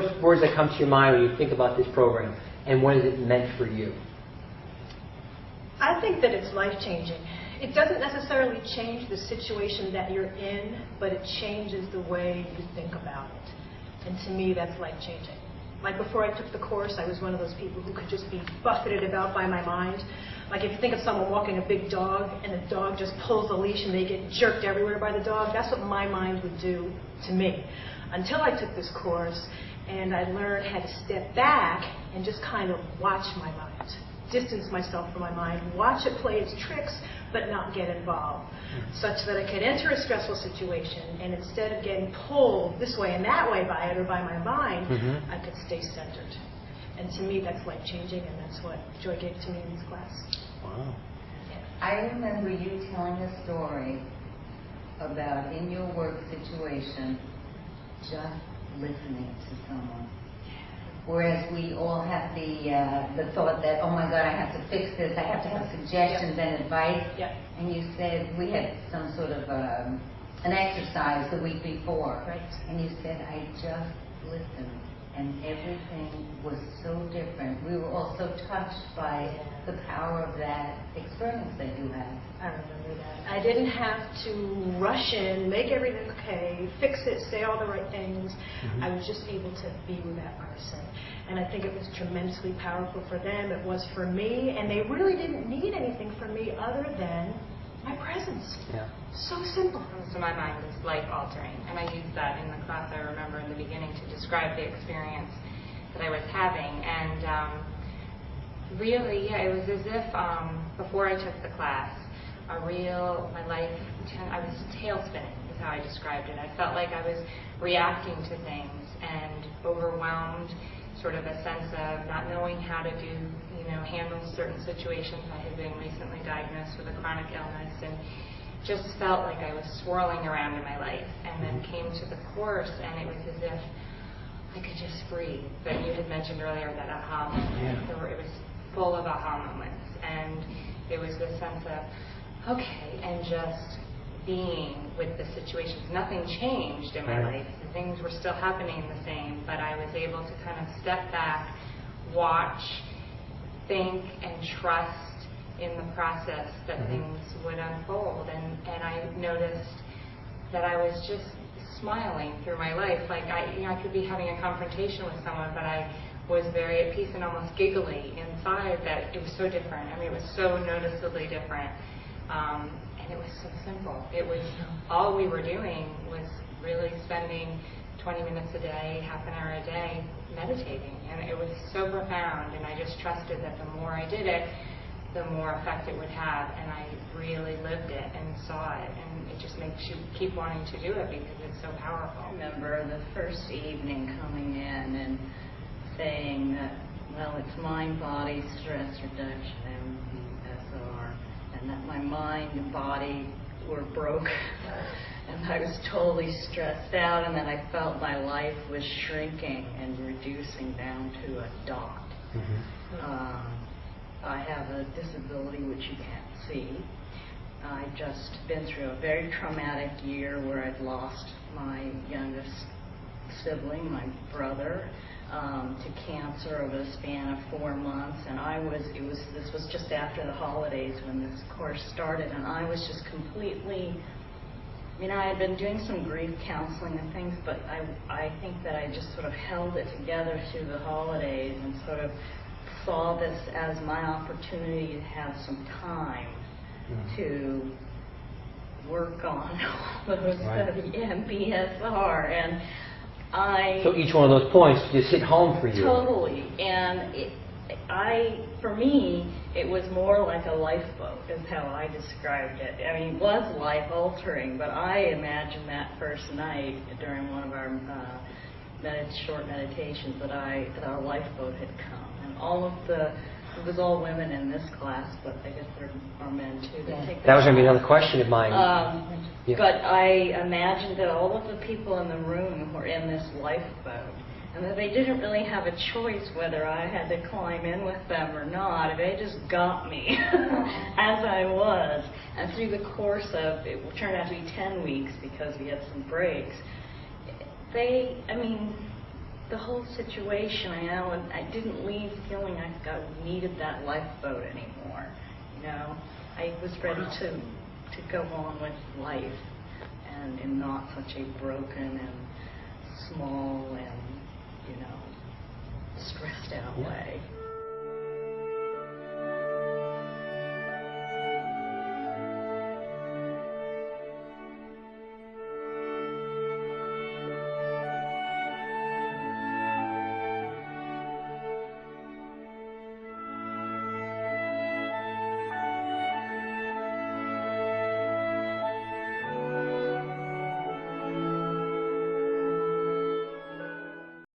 first words that come to your mind when you think about this program, and what has it meant for you? I think that it's life-changing. It doesn't necessarily change the situation that you're in, but it changes the way you think about it. And to me, that's life-changing. Like before I took the course, I was one of those people who could just be buffeted about by my mind. Like if you think of someone walking a big dog and the dog just pulls the leash and they get jerked everywhere by the dog, that's what my mind would do to me. Until I took this course and I learned how to step back and just kind of watch my mind, distance myself from my mind, watch it play its tricks, but not get involved, such that I could enter a stressful situation and instead of getting pulled this way and that way by it or by my mind, I could stay centered. And to me, that's life-changing, and that's what Joy gave to me in this class. Wow. I remember you telling a story about in your work situation, just listening to someone. Whereas we all have the thought that, oh my God, I have to fix this, I have to have suggestions and advice. And you said we had some sort of an exercise the week before. And you said, I just listened. And everything was so different. We were all so touched by the power of that experience that you had. I remember that. I didn't have to rush in, make everything okay, fix it, say all the right things. I was just able to be with that person. And I think it was tremendously powerful for them. It was for me. And they really didn't need anything from me other than my presence. So simple. So my mind was life-altering. And I used that in the class, I remember in the beginning, to describe the experience that I was having. And really, it was as if before I took the class, my life, I was tail spinning is how I described it. I felt like I was reacting to things and overwhelmed, sort of a sense of not knowing how to handle certain situations. I had been recently diagnosed with a chronic illness and just felt like I was swirling around in my life, and then came to the course and it was as if I could just breathe. But you had mentioned earlier that aha moment. It was full of aha moments, and it was this sense of, okay, and just being with the situations. Nothing changed in my life. Things were still happening the same, but I was able to kind of step back, watch, think, and trust in the process that things would unfold. And I noticed that I was just smiling through my life. Like I could be having a confrontation with someone, but I was very at peace and almost giggly inside that it was so different. I mean, it was so noticeably different. And it was so simple. It was all we were doing was really spending 20 minutes a day, half an hour a day, meditating. And it was so profound, and I just trusted that the more I did it, the more effect it would have. And I really lived it and saw it. And it just makes you keep wanting to do it because it's so powerful. I remember the first evening coming in and saying that, well, it's mind-body stress reduction, MBSR, and that my mind and body were broke. And I was totally stressed out, and then I felt my life was shrinking and reducing down to a dot. I have a disability which you can't see. I've just been through a very traumatic year where I'd lost my youngest sibling, my brother, to cancer over the span of 4 months, and this was just after the holidays when this course started, and I was just completely, I had been doing some grief counseling and things, but I think that I just sort of held it together through the holidays and sort of saw this as my opportunity to have some time to work on all those the MBSR, and so each one of those points just hit home for you. Totally, and for me, it was more like a lifeboat, is how I described it. I mean, it was life-altering, but I imagined that first night during one of our short meditations that our lifeboat had come, and it was all women in this class, but I guess there are men too. That was going to be another question of mine. But I imagined that all of the people in the room were in this lifeboat, and that they didn't really have a choice whether I had to climb in with them or not. They just got me as I was. And through the course of, it turned out to be 10 weeks because we had some breaks, the whole situation, and I didn't leave feeling like I needed that lifeboat anymore. I was ready to go on with life, and in not such a broken and small and stressed out way.